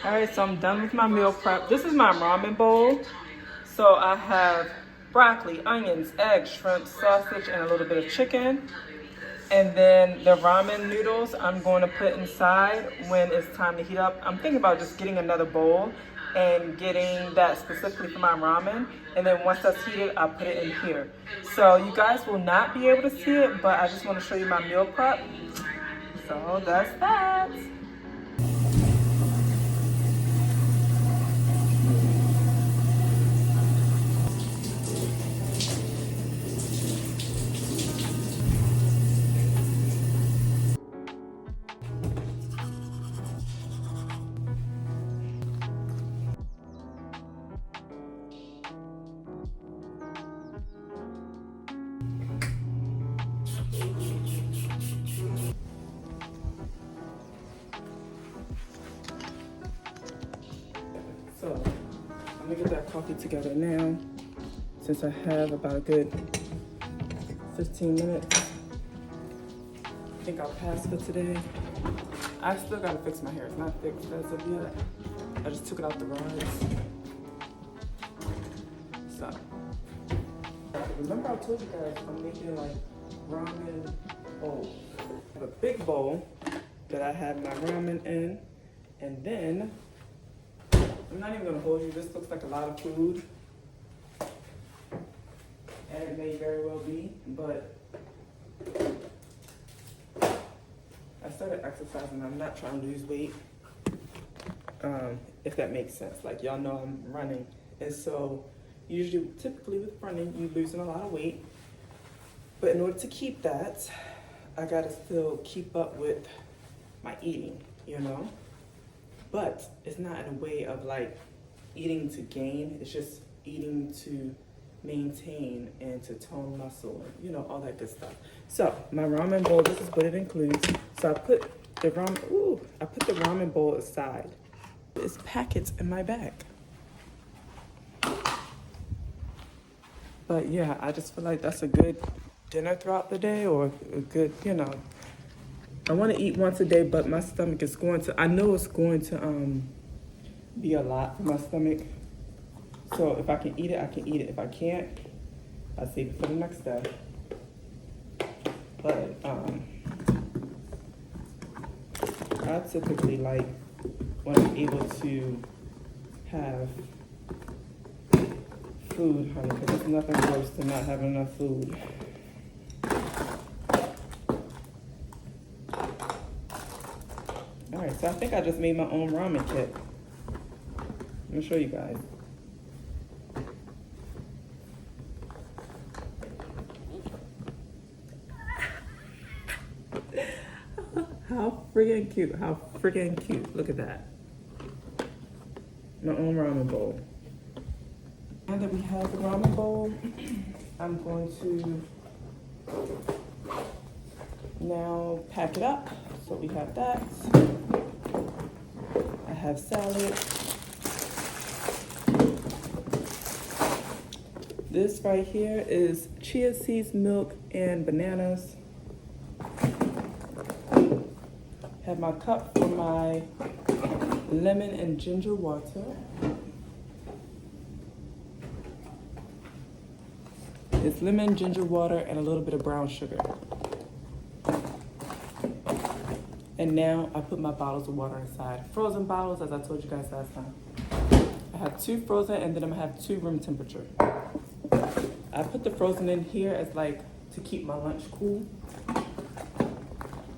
All right, so I'm done with my meal prep. This is my ramen bowl. So I have broccoli, onions, eggs, shrimp, sausage, and a little bit of chicken. And then the ramen noodles I'm going to put inside when it's time to heat up. I'm thinking about just getting another bowl and getting that specifically for my ramen. And then once that's heated, I'll put it in here. So you guys will not be able to see it, but I just want to show you my meal prep. So that's that. So I'm gonna get that coffee together now, since I have about a good 15 minutes. I think I'll pass for today. I still gotta fix my hair. It's not fixed as of yet. I just took it out the rods. So, remember I told you guys I'm making like ramen bowls. I have a big bowl that I have my ramen in, and then I'm not even gonna hold you. This looks like a lot of food, and it may very well be, but I started exercising. I'm not trying to lose weight, if that makes sense. Like, y'all know I'm running, and so usually, typically with running, you're losing a lot of weight. But in order to keep that, I gotta still keep up with my eating, you know? But it's not in a way of like eating to gain, it's just eating to maintain and to tone muscle, and, you know, all that good stuff. So my ramen bowl, this is what it includes. So I put the ramen bowl aside. It's packets in my bag. But yeah, I just feel like that's a good dinner throughout the day, or a good, you know, I want to eat once a day, but my stomach is going to, I know it's going to be a lot for my stomach. So if I can eat it, I can eat it. If I can't, I'll save it for the next day. But I typically like when I'm able to have food, honey, because there's nothing worse than not having enough food. All right, so I think I just made my own ramen kit. Let me show you guys. How friggin' cute, how friggin' cute. Look at that. My own ramen bowl. Now that we have the ramen bowl, I'm going to now pack it up. So we have that. I have salad. This right here is chia seeds, milk, and bananas. Have my cup for my lemon and ginger water. It's lemon, ginger water, and a little bit of brown sugar. And now I put my bottles of water inside. Frozen bottles, as I told you guys last time. I have 2 frozen, and then I'm gonna have 2 room temperature. I put the frozen in here as like to keep my lunch cool.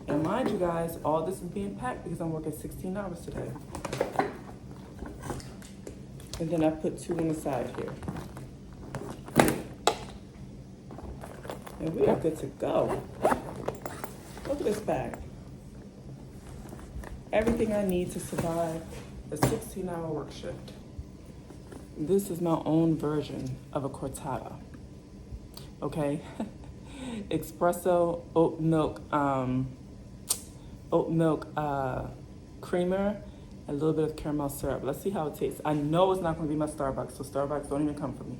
And mind you guys, all this is being packed because I'm working 16 hours today. And then I put 2 on the side here. And we are good to go. Look at this bag. Everything I need to survive a 16-hour work shift. This is my own version of a cortado. Okay? Espresso, oat milk creamer, a little bit of caramel syrup. Let's see how it tastes. I know it's not going to be my Starbucks, so Starbucks, don't even come for me.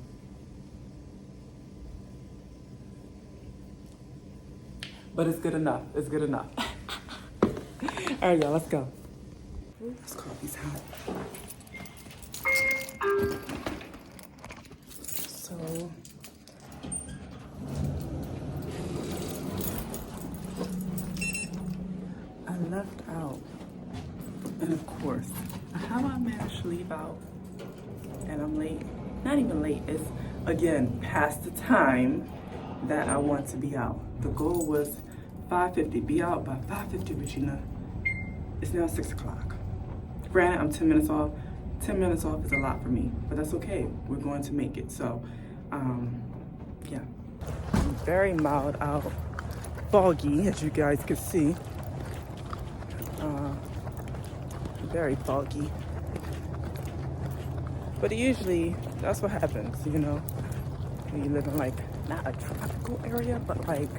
But it's good enough. It's good enough. All right, y'all, let's go. Ooh, this coffee's hot. So I left out, and of course, how I managed to leave out, and I'm late. Not even late, it's again past the time that I want to be out. The goal was 5:50, be out by 5:50, Regina. It's now 6 o'clock. Granted, I'm 10 minutes off. 10 minutes off is a lot for me, but that's okay. We're going to make it. So, yeah. Very mild out. Foggy, as you guys can see. Very foggy. But usually, that's what happens, you know, when you live in like, not a tropical area, but like.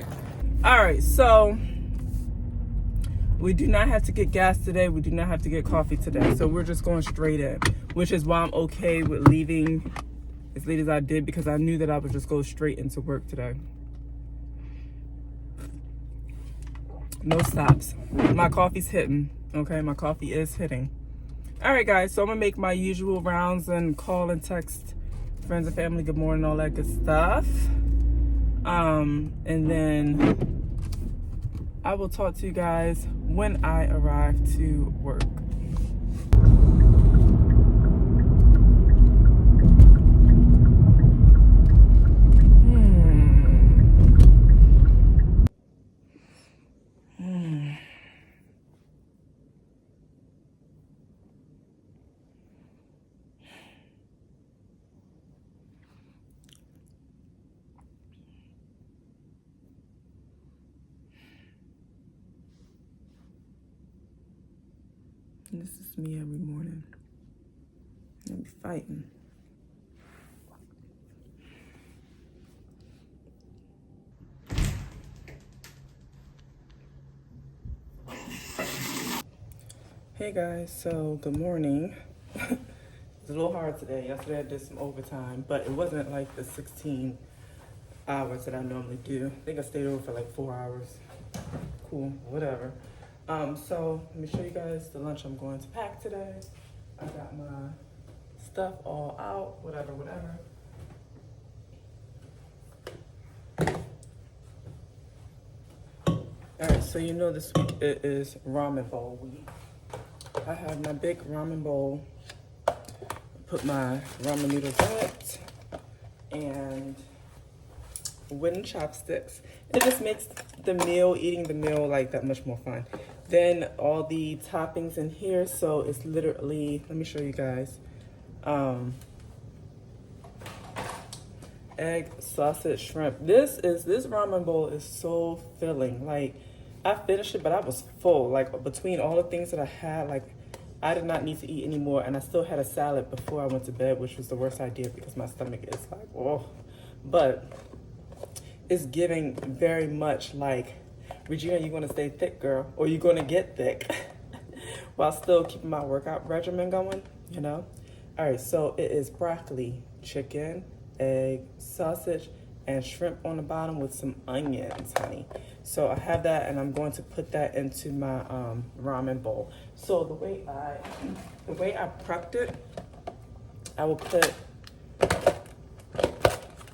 All right, so we do not have to get gas today. We do not have to get coffee today. So we're just going straight in, which is why I'm okay with leaving as late as I did, because I knew that I would just go straight into work today. No stops. My coffee's hitting, okay? My coffee is hitting. All right, guys, so I'm gonna make my usual rounds and call and text friends and family good morning, all that good stuff. And then I will talk to you guys when I arrive to work. And this is me every morning. I'm fighting. Hey guys, so good morning. It's a little hard today. Yesterday I did some overtime, but it wasn't like the 16 hours that I normally do. I think I stayed over for like 4 hours. Cool, whatever. So let me show you guys the lunch I'm going to pack today. I got my stuff all out, whatever. All right, so you know this week it is ramen bowl week. I have my big ramen bowl. Put my ramen noodles in it and wooden chopsticks. It just makes the meal, eating the meal, like that much more fun. Then all the toppings in here, so it's literally, let me show you guys. Egg, sausage, shrimp. This ramen bowl is so filling. Like, I finished it, but I was full. Like, between all the things that I had, like, I did not need to eat anymore, and I still had a salad before I went to bed, which was the worst idea because my stomach is like, oh. But it's giving very much like, Regina, you're gonna stay thick, girl, or you're gonna get thick while still keeping my workout regimen going, you know? All right, so it is broccoli, chicken, egg, sausage, and shrimp on the bottom with some onions, honey. So I have that, and I'm going to put that into my ramen bowl. So the way I prepped it, I will put.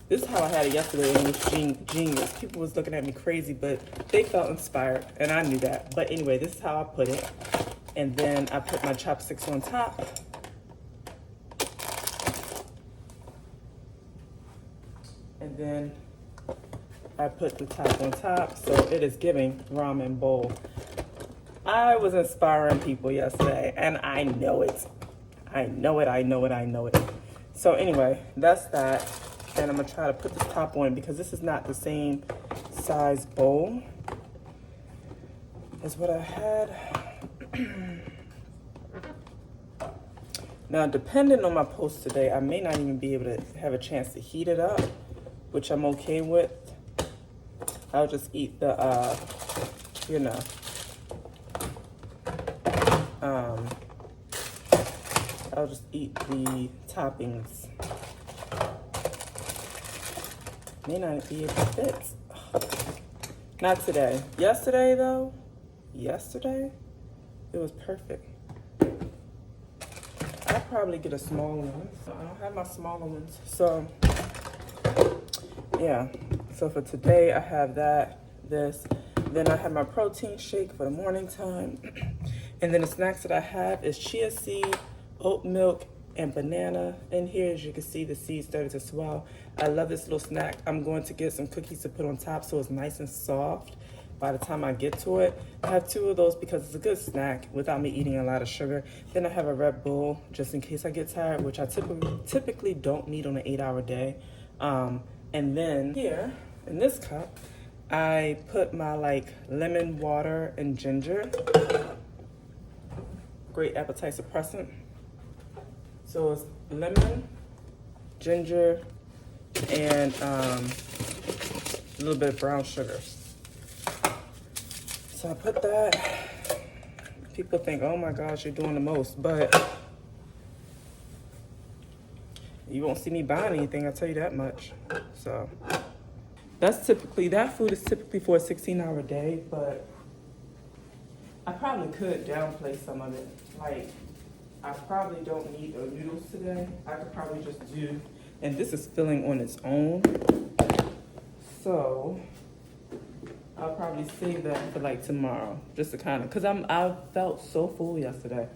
This is how I had it yesterday, and it was genius. People was looking at me crazy, but they felt inspired, and I knew that. But anyway, this is how I put it. And then I put my chopsticks on top. And then I put the top on top, so it is giving ramen bowl. I was inspiring people yesterday, and I know it. I know it. So anyway, that's that. And I'm gonna try to put this top on because this is not the same size bowl as what I had. Now, depending on my post today, I may not even be able to have a chance to heat it up, which I'm okay with. I'll just eat the, I'll just eat the toppings. May not be able to fit. Not today. Yesterday, though, it was perfect. I'll probably get a smaller one. So I don't have my smaller ones. So yeah, so for today I have this. Then I have my protein shake for the morning time. And then the snacks that I have is chia seed, oat milk, and banana in here. As you can see, the seeds started to swell. I love this little snack. I'm going to get some cookies to put on top so it's nice and soft by the time I get to it. I have 2 of those because it's a good snack without me eating a lot of sugar. Then I have a Red Bull just in case I get tired, which I typically don't need on an 8-hour day. And then here in this cup, I put my like lemon water and ginger. Great appetite suppressant. So it's lemon, ginger, and a little bit of brown sugar. So I put that. People think, oh my gosh, you're doing the most, but you won't see me buying anything, I'll tell you that much. So that food is typically for a 16-hour day, but I probably could downplay some of it. Like, I probably don't need the noodles today. I could probably just do, and this is filling on its own. So I'll probably save that for like tomorrow, just to kind of, cause I felt so full yesterday.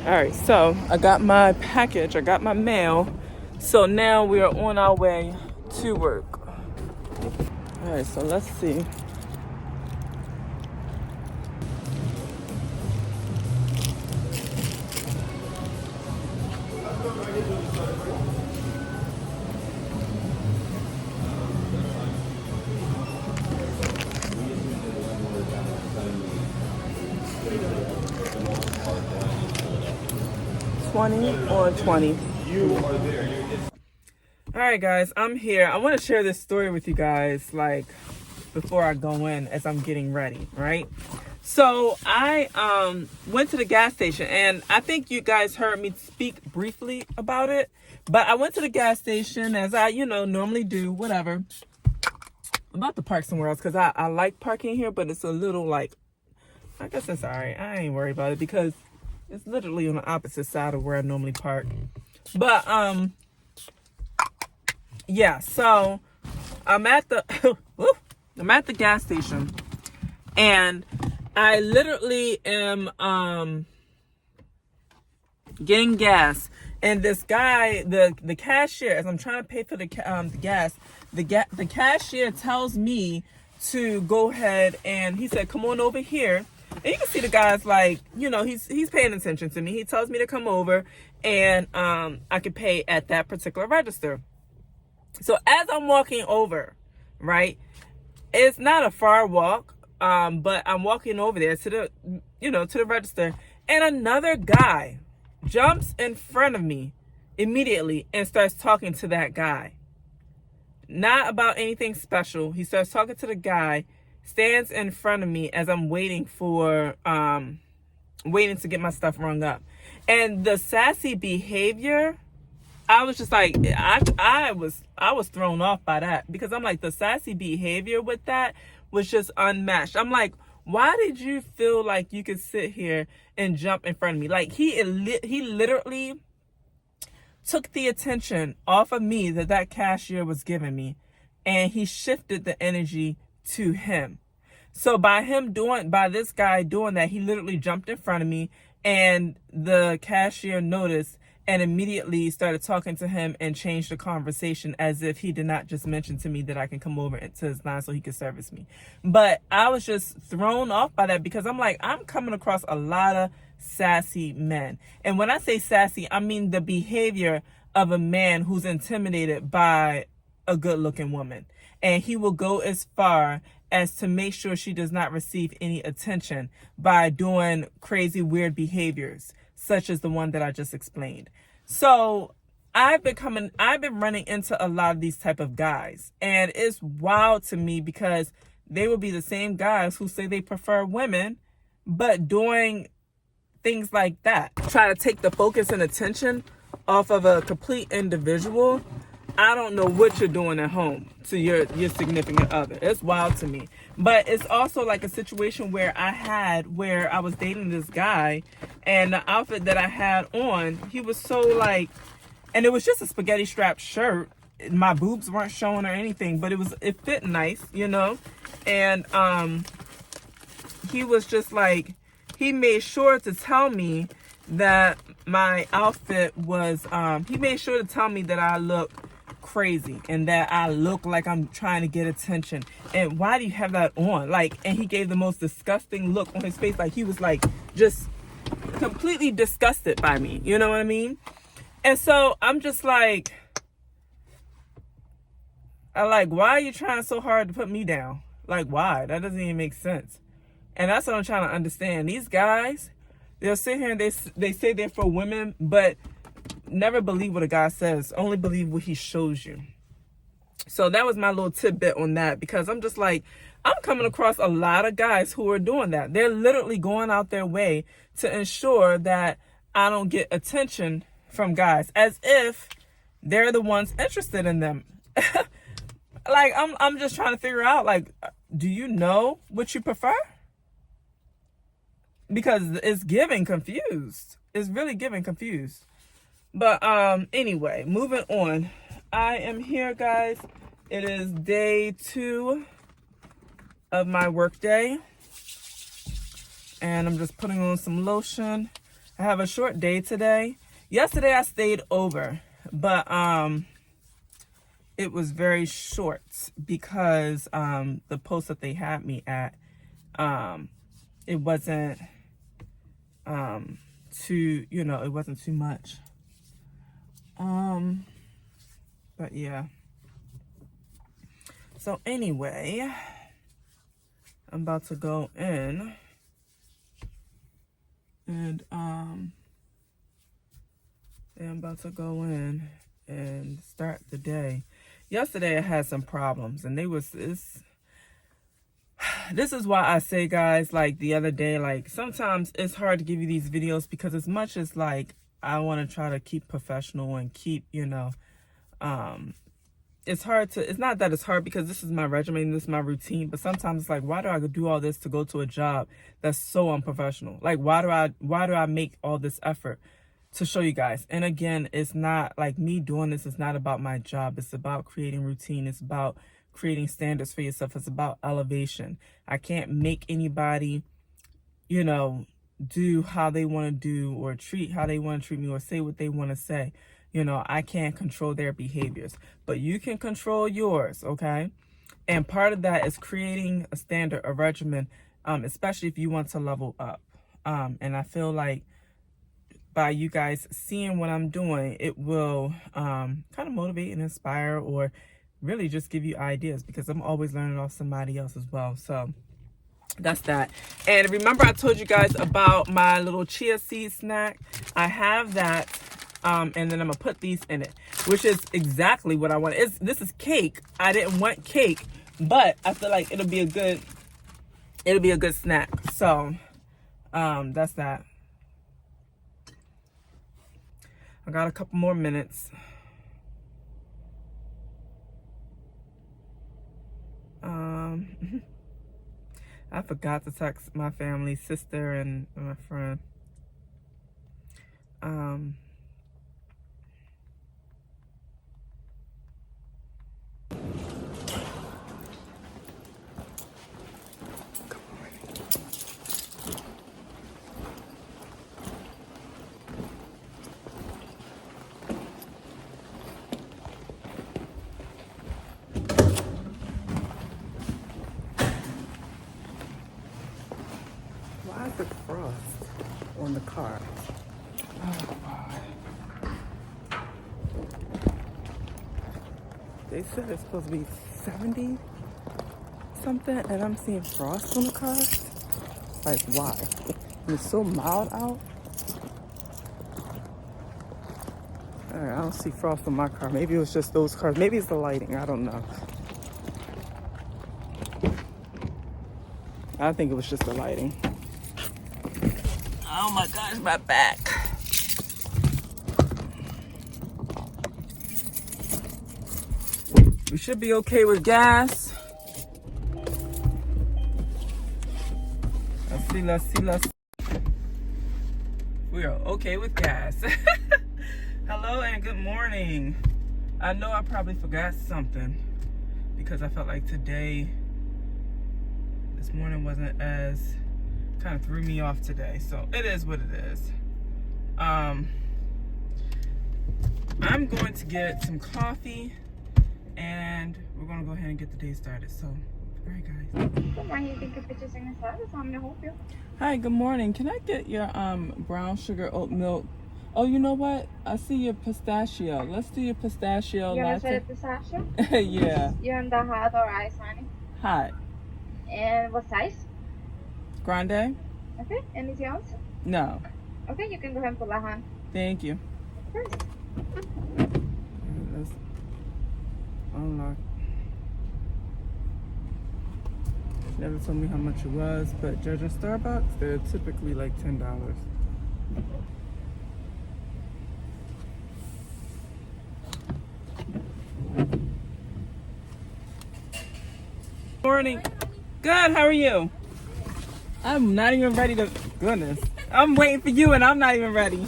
All right, so I got my package, I got my mail. So now we are on our way to work. All right, so let's see. $20 or $20. All right, guys, I'm here. I want to share this story with you guys, like, before I go in as I'm getting ready, right? So I went to the gas station, and I think you guys heard me speak briefly about it, but I went to the gas station as I, normally do, whatever. I'm about to park somewhere else because I like parking here, but it's a little like, I guess it's all right. I ain't worried about it because it's literally on the opposite side of where I normally park. But, yeah, so I'm at the gas station, and I literally am getting gas, and this guy, the cashier, as I'm trying to pay for the gas, the cashier tells me to go ahead, and he said, come on over here. And you can see the guy's like, he's paying attention to me. He tells me to come over, and I can pay at that particular register. So as I'm walking over, right, it's not a far walk, but I'm walking over there to the register, and another guy jumps in front of me immediately and starts talking to that guy. Not about anything special. He starts talking to the guy, stands in front of me as I'm waiting to get my stuff rung up. And the sassy behavior, I was just like, I was thrown off by that, because I'm like, the sassy behavior with that was just unmatched. I'm like, why did you feel like you could sit here and jump in front of me? Like, he literally took the attention off of me that cashier was giving me, and he shifted the energy to him. So by this guy doing that, he literally jumped in front of me, and the cashier noticed and immediately started talking to him and changed the conversation, as if he did not just mention to me that I can come over to his line so he could service me. But I was just thrown off by that, because I'm like, I'm coming across a lot of sassy men. And when I say sassy, I mean the behavior of a man who's intimidated by a good-looking woman. And he will go as far as to make sure she does not receive any attention by doing crazy, weird behaviors, such as the one that I just explained. So I've been running into a lot of these type of guys, and it's wild to me, because they will be the same guys who say they prefer women, but doing things like that. Try to take the focus and attention off of a complete individual. I don't know what you're doing at home to your significant other. It's wild to me. But it's also like a situation where I was dating this guy, and the outfit that I had on, he was so like, and it was just a spaghetti strap shirt. My boobs weren't showing or anything, but it fit nice, you know? And he was just like, he made sure to tell me that my outfit was, he made sure to tell me that I look crazy and that I look like I'm trying to get attention. And why do you have that on? Like, and he gave the most disgusting look on his face. Like, he was like, just completely disgusted by me. You know what I mean? And so I'm just like, why are you trying so hard to put me down? Like, why? That doesn't even make sense. And that's what I'm trying to understand. These guys, they'll sit here and they say they're for women, but never believe what a guy says. Only believe what he shows you. So that was my little tidbit on that, because I'm just like, I'm coming across a lot of guys who are doing that. They're literally going out their way to ensure that I don't get attention from guys, as if they're the ones interested in them. Like, I'm just trying to figure out, like, do you know what you prefer? Because it's giving confused. It's really giving confused. But anyway, moving on. I am here, guys. It is day 2 of my work day. And I'm just putting on some lotion. I have a short day today. Yesterday I stayed over, but it was very short because the post that they had me at, it wasn't too, you know, it wasn't too much. But yeah. So anyway, I'm about to go in and I'm about to go in and start the day. Yesterday I had some problems, and this is why I say, guys, like the other day, like sometimes it's hard to give you these videos, because as much as like I want to try to keep professional and keep, you know, it's not that it's hard, because this is my regimen, this is my routine, but sometimes it's like, why do I do all this to go to a job that's so unprofessional? Like, why do I make all this effort to show you guys? And again, it's not like me doing this. It's not about my job. It's about creating routine. It's about creating standards for yourself. It's about elevation. I can't make anybody, you know, do how they want to do, or treat how they want to treat me, or say what they want to say. You know, I can't control their behaviors, but you can control yours, okay? And part of that is creating a standard, a regimen, especially if you want to level up. And I feel like by you guys seeing what I'm doing, it will kind of motivate and inspire, or really just give you ideas, because I'm always learning off somebody else as well. So that's that. And remember I told you guys about my little chia seed snack. I have that. And then I'm gonna put these in it, which is exactly what I want. This is cake. I didn't want cake, but I feel like it'll be a good snack. So that's that. I got a couple more minutes. I forgot to text my family, sister, and my friend. Why is it frost on the car? Oh, God. They said it's supposed to be 70 something, and I'm seeing frost on the car. Like, why? And it's so mild out. All right, I don't see frost on my car. Maybe it was just those cars. Maybe it's the lighting. I don't know. I think it was just the lighting. Oh my gosh, my back. We should be okay with gas. Let's see. We are okay with gas. Hello and good morning. I know I probably forgot something because I felt like this morning wasn't as, kind of threw me off today. So it is what it is. I'm going to get some coffee and we're going to go ahead and get the day started. So, all right, guys. Good morning. Thank you for choosing the service. How may I help you? Hi, good morning. Can I get your brown sugar oat milk? Oh, you know what? I see your pistachio. Let's do your pistachio You want to latte. try the pistachio? Yeah. You want the hot or ice, honey? Hot. And what size? Grande? Okay. Anything else? No. Okay, you can go ahead and pull that, hon. Thank you. Of course. Let's unlock. Never told me how much it was, but judging Starbucks, they're typically like $10. Morning. Good, how are you? I'm not even ready to, goodness. I'm waiting for you and I'm not even ready.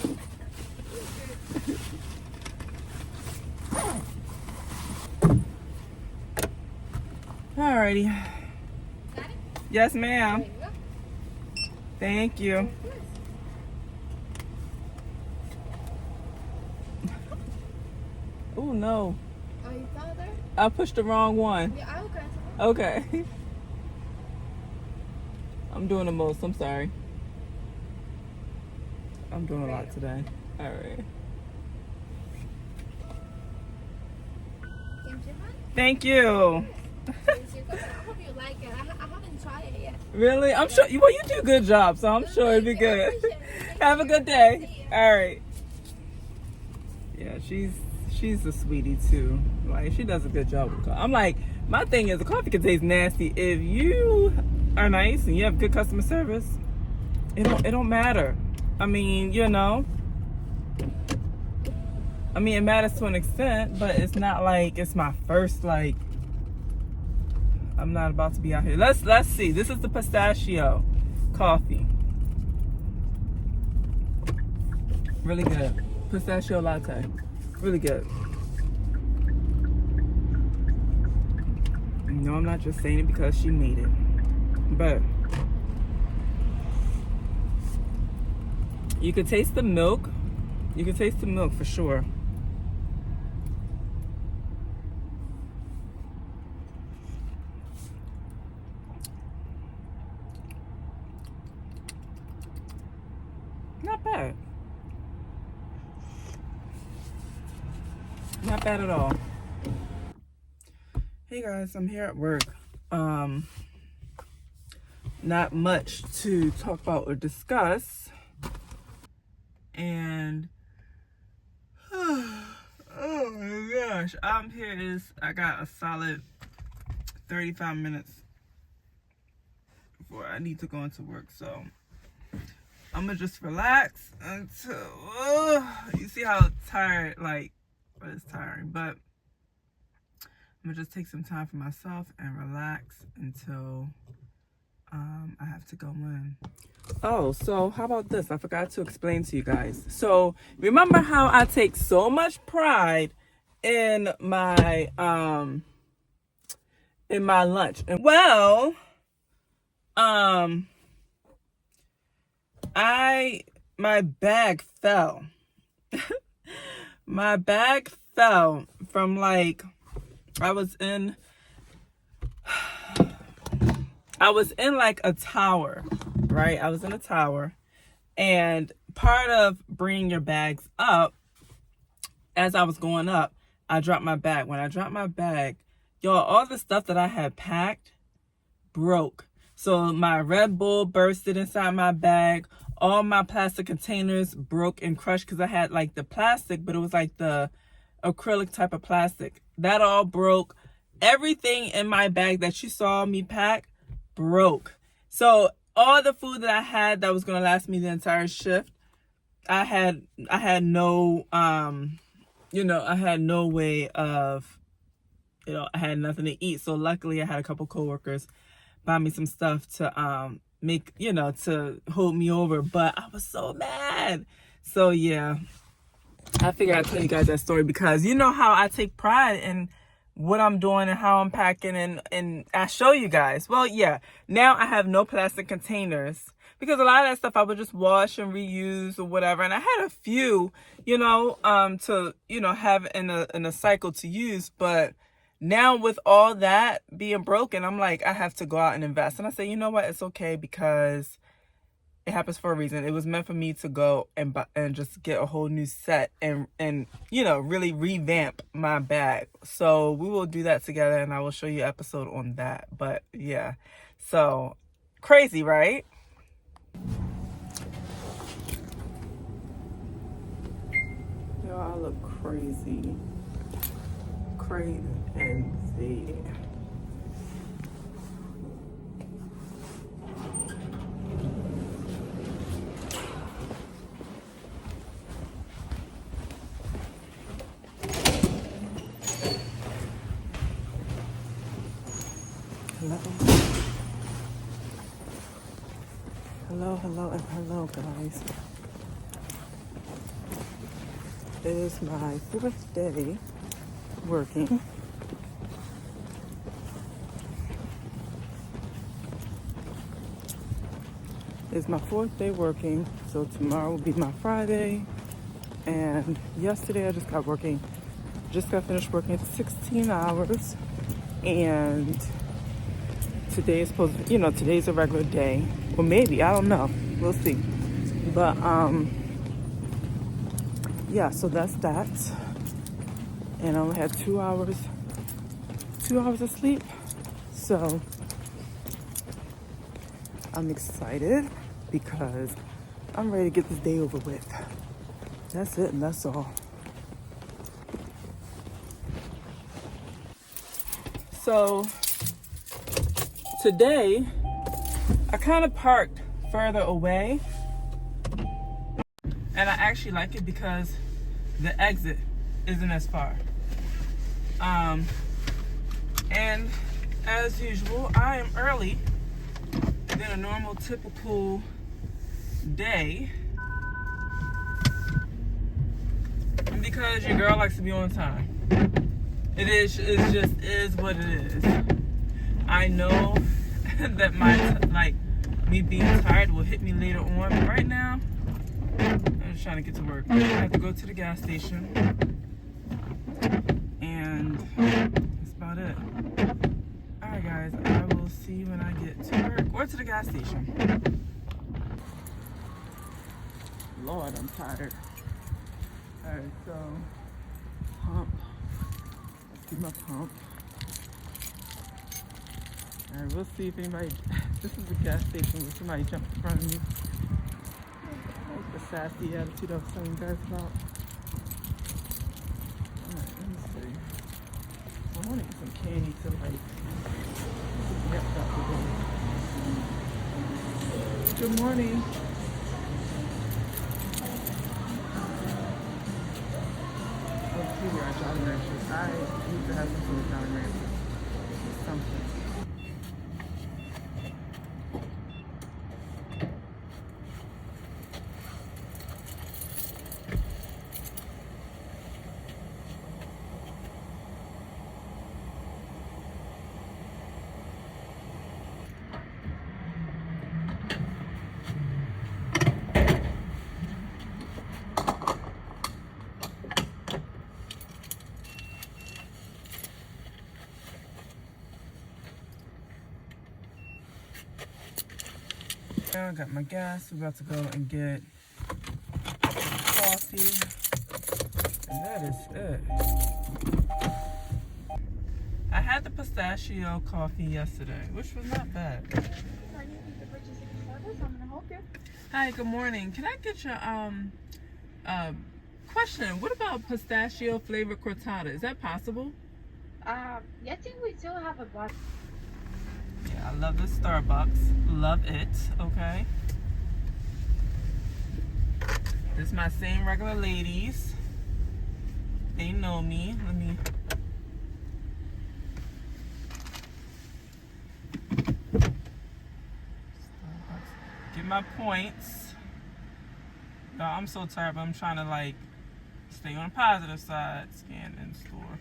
Alrighty. Got it? Yes, ma'am. There you go. Thank you. Oh no, Oh, you saw there? I pushed the wrong one. Yeah, I will cancel it. Okay. I'm doing the most, I'm sorry. I'm doing a lot today. Alright. Kimchi, hon? Thank you. Here's your cup. I hope you like it. I haven't tried it yet. Really? I'm sure, well, you do a good job, so I'm sure it'll be good. Have a good day. Alright. Yeah, she's a sweetie too. Like, she does a good job with coffee. I'm like, my thing is the coffee can taste nasty. If you are nice and you have good customer service, it don't matter. I mean, you know. I mean, it matters to an extent, but it's not like it's my first, like, I'm not about to be out here. Let's see. This is the pistachio coffee. Really good. Pistachio latte. Really good. No, I'm not just saying it because she made it. But you can taste the milk. You can taste the milk for sure. Not bad. Not bad at all. Hey guys, I'm here at work. Not much to talk about or discuss. And oh my gosh, I'm here I got a solid 35 minutes before I need to go into work, so I'm gonna just relax until you see how tired, like, well, it's tiring, but I'm gonna just take some time for myself and relax until I have to go in. Oh, so how about this? I forgot to explain to you guys. So remember how I take so much pride in my lunch? And well, my bag fell. My bag fell from, like, I was in like a tower, right? I was in a tower, and part of bringing your bags up, as I was going up, I dropped my bag. When I dropped my bag, y'all, all the stuff that I had packed broke. So my Red Bull bursted inside my bag. All my plastic containers broke and crushed because I had, like, the plastic, but it was like the acrylic type of plastic. That all broke. Everything in my bag that you saw me pack broke. So all the food that I had that was gonna last me the entire shift, I had no I had no way of, I had nothing to eat. So luckily I had a couple coworkers buy me some stuff to make, to hold me over. But I was so mad. So yeah, I figured I'd tell you guys that story because you know how I take pride in what I'm doing and how I'm packing, and I show you guys. Well, yeah, now I have no plastic containers because a lot of that stuff I would just wash and reuse or whatever. And I had a few, to, have in a cycle to use. But now with all that being broken, I'm like, I have to go out and invest. And I say, you know what? It's okay because it happens for a reason. It was meant for me to go and just get a whole new set and really revamp my bag. So we will do that together, and I will show you an episode on that. But yeah, so crazy, right? Yo, I look crazy. Crazy. Hello, guys. It is my 4th day working. It's my 4th day working, so tomorrow will be my Friday. And yesterday I just got finished working 16 hours. And today is supposed to, today's a regular day. Or maybe, I don't know. We'll see. But, yeah, so that's that. And I only had 2 hours of sleep. So I'm excited because I'm ready to get this day over with. That's it, and that's all. So today I kind of parked further away, and I actually like it because the exit isn't as far. And as usual, I am early than a normal typical day, and because your girl likes to be on time. It just is what it is. I know that me being tired will hit me later on, but right now I'm just trying to get to work. I have to go to the gas station, and that's about it. Alright guys, I will see you when I get to work or to the gas station. Lord, I'm tired. Alright, so pump. Let's do my pump. Alright, we'll see if anybody. This is the gas station where somebody jumped in front of me. That's the sassy attitude I was telling you guys about. Alright, let me see. I want to get some candy to get out the door. Good morning. Here at Jolly Ranchers. I need to have some food at Jolly Ranchers. Something. I got my gas. We're about to go and get coffee. And that is it. I had the pistachio coffee yesterday, which was not bad. Hi, good morning. Can I get your question? What about pistachio flavored cortada? Is that possible? I think we still have a box. Yeah, I love the Starbucks. Love it. Okay. This is my same regular ladies. They know me. Let me. Get my points. No, I'm so tired, but I'm trying to like stay on the positive side. Scan in store.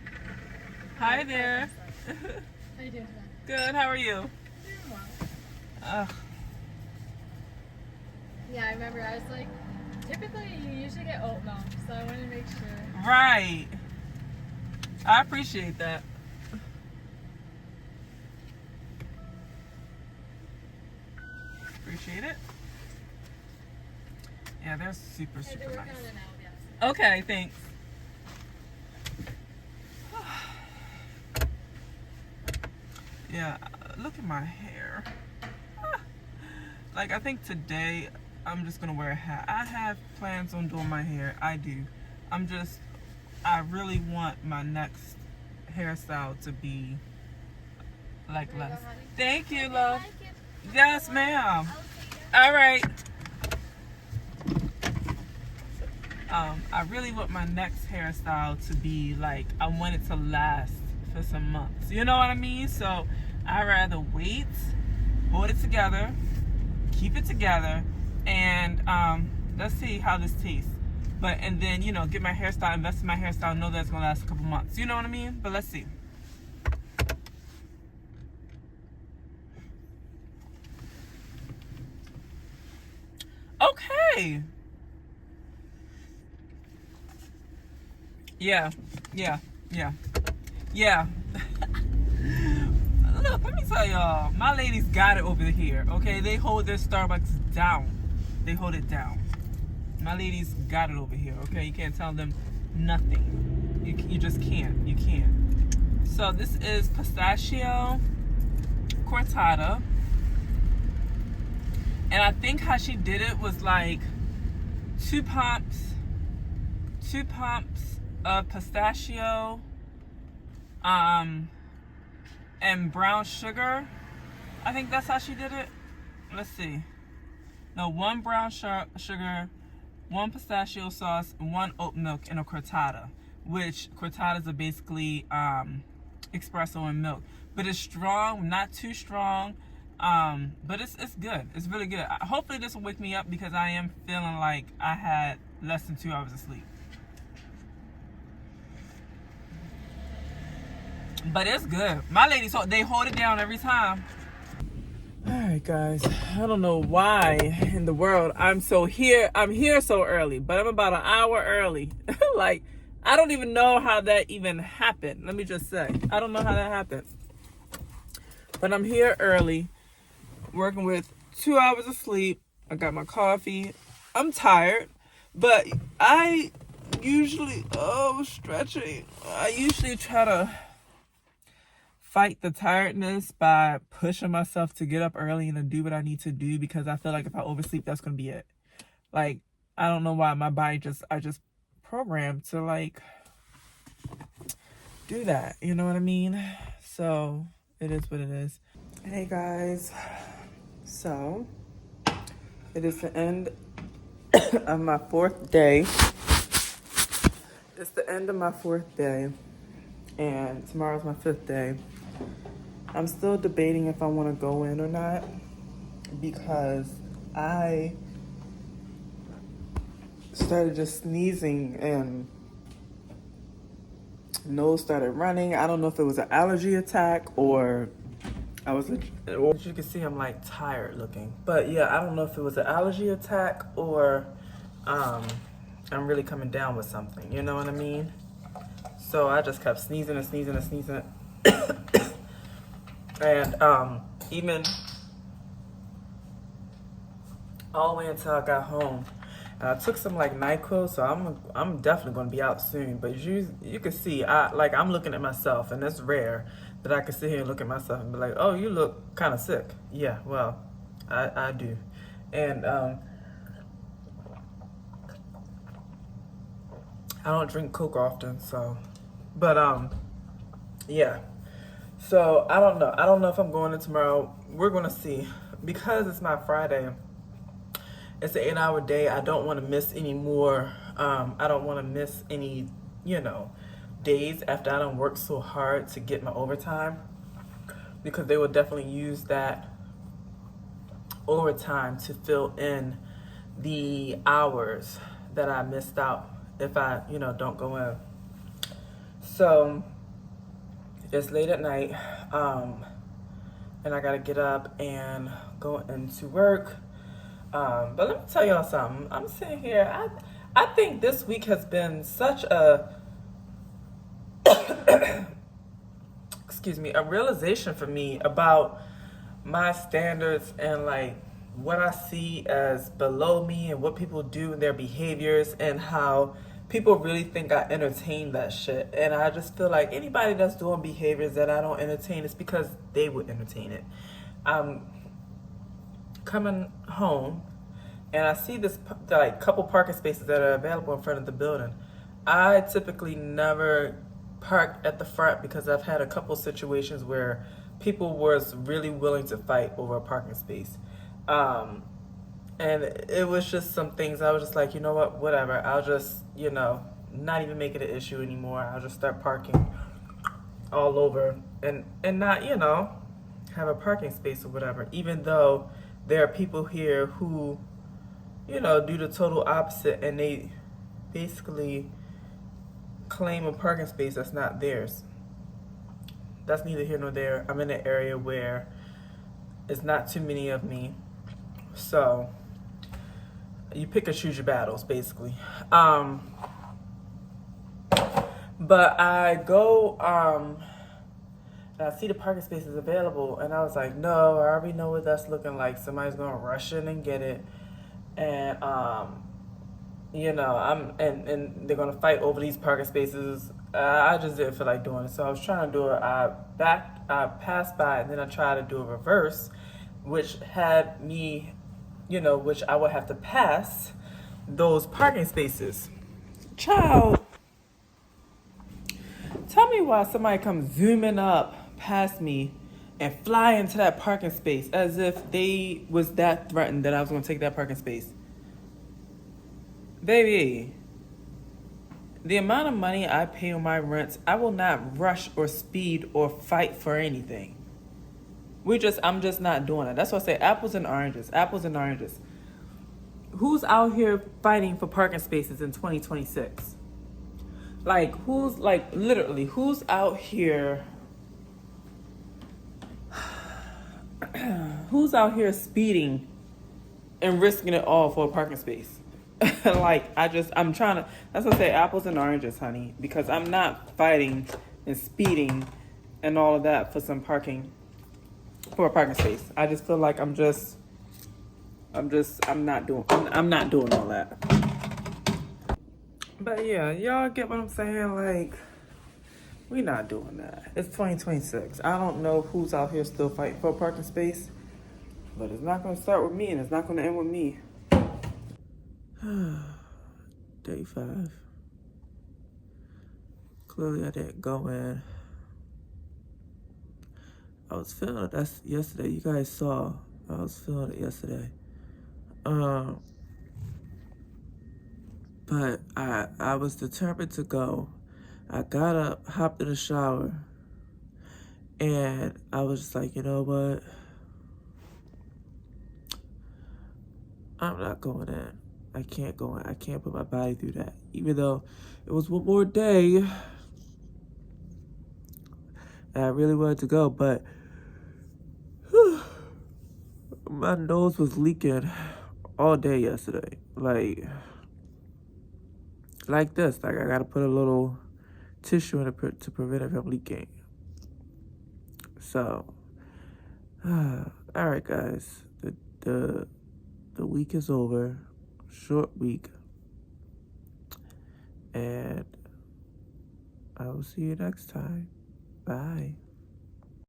Hi there. How you doing? Good. How are you? Doing well. Ugh. Yeah, I remember. I was like, typically you usually get oat milk, so I wanted to make sure. Right. I appreciate that. Appreciate it. Yeah, they're super, Hey, super they're nice. working on it now, yes. Okay, thanks. Yeah, look at my hair. Like, I think today I'm just gonna wear a hat. I have plans on doing my hair. I do. I really want my next hairstyle to be like There you less. go, honey. Thank you, Okay, love. like it. Yes, ma'am. I'll see you. All right. I really want my next hairstyle to be like, I want it to last for some months. You know what I mean? So I'd rather wait, hold it together, keep it together, and let's see how this tastes. And then, you know, get my hairstyle, invest in my hairstyle, know that it's gonna last a couple months. You know what I mean? But let's see. Okay. Yeah. Look, let me tell y'all, my ladies got it over here, okay? They hold their Starbucks down. They hold it down. My ladies got it over here, okay? You can't tell them nothing. You just can't. You can't. So this is pistachio cortada. And I think how she did it was like 2 pumps of pistachio, and brown sugar. I think that's how she did it. Let's see. No, 1 brown sugar, 1 pistachio sauce, 1 oat milk, and a cortada. Which cortadas are basically espresso and milk. But it's strong, not too strong. But it's good. It's really good. Hopefully this will wake me up because I am feeling like I had less than 2 hours of sleep. But it's good. My ladies, they hold it down every time. All right, guys. I don't know why in the world I'm here so early, but I'm about an hour early. Like, I don't even know how that even happened. Let me just say, I don't know how that happened. But I'm here early, working with 2 hours of sleep. I got my coffee. I'm tired, but I usually, stretching. I usually try to fight the tiredness by pushing myself to get up early and to do what I need to do, because I feel like if I oversleep, that's gonna be it. Like, I don't know why my body I just programmed to like do that. You know what I mean? So it is what it is. Hey guys, so it is the end of my 4th day. It's the end of my 4th day, and tomorrow's my 5th day. I'm still debating if I want to go in or not, because I started just sneezing and nose started running. I don't know if it was an allergy attack or as you can see, I'm like tired looking. But yeah, I don't know if it was an allergy attack or I'm really coming down with something. You know what I mean? So I just kept sneezing and sneezing and sneezing. And even all the way until I got home. And I took some like NyQuil, so I'm definitely gonna be out soon. But you can see, I'm looking at myself, and it's rare that I can sit here and look at myself and be like, oh, you look kind of sick. Yeah, well, I do. And I don't drink Coke often, so, but yeah. So I don't know. I don't know if I'm going in tomorrow. We're gonna see. Because it's my Friday, it's an 8-hour day. I don't want to miss any more. I don't want to miss any, days after I don't work so hard to get my overtime, because they will definitely use that overtime to fill in the hours that I missed out if I, don't go in. So it's late at night, and I gotta get up and go into work. But let me tell y'all something. I'm sitting here. I think this week has been such a excuse me, a realization for me about my standards and like what I see as below me and what people do in their behaviors, and how people really think I entertain that shit. And I just feel like anybody that's doing behaviors that I don't entertain, it's because they would entertain it. I'm coming home and I see this like couple parking spaces that are available in front of the building. I typically never park at the front because I've had a couple situations where people was really willing to fight over a parking space. And it was just some things I was just like, you know what, whatever. I'll just, not even make it an issue anymore. I'll just start parking all over and not, have a parking space or whatever. Even though there are people here who, do the total opposite, and they basically claim a parking space that's not theirs. That's neither here nor there. I'm in an area where it's not too many of me. So you pick and choose your battles, basically. But I go, and I see the parking spaces available, and I was like, no, I already know what that's looking like. Somebody's gonna rush in and get it, and and they're gonna fight over these parking spaces. I just didn't feel like doing it, so I was trying to do it. I passed by, and then I tried to do a reverse, which had me, which I would have to pass those parking spaces. Child, tell me why somebody comes zooming up past me and fly into that parking space as if they was that threatened that I was gonna take that parking space. Baby, the amount of money I pay on my rents, I will not rush or speed or fight for anything. I'm just not doing it. That's why I say apples and oranges, apples and oranges. Who's out here fighting for parking spaces in 2026? Like, who's out here? Who's out here speeding and risking it all for a parking space? I'm trying to, that's what I say, apples and oranges, honey, because I'm not fighting and speeding and all of that for a parking space. I just feel like I'm not doing all that. But yeah, y'all get what I'm saying? Like, we not doing that. It's 2026. I don't know who's out here still fighting for a parking space, but it's not going to start with me, and it's not going to end with me. Day 5. Clearly I didn't go in. I was feeling it. That's yesterday. You guys saw. I was feeling it yesterday. But I was determined to go. I got up, hopped in the shower, and I was just like, you know what? I'm not going in. I can't go in. I can't put my body through that. Even though it was one more day, and I really wanted to go, but my nose was leaking all day yesterday. Like this. Like, I gotta put a little tissue in it to prevent it from leaking. So, all right, guys. The week is over. Short week. And I will see you next time. Bye.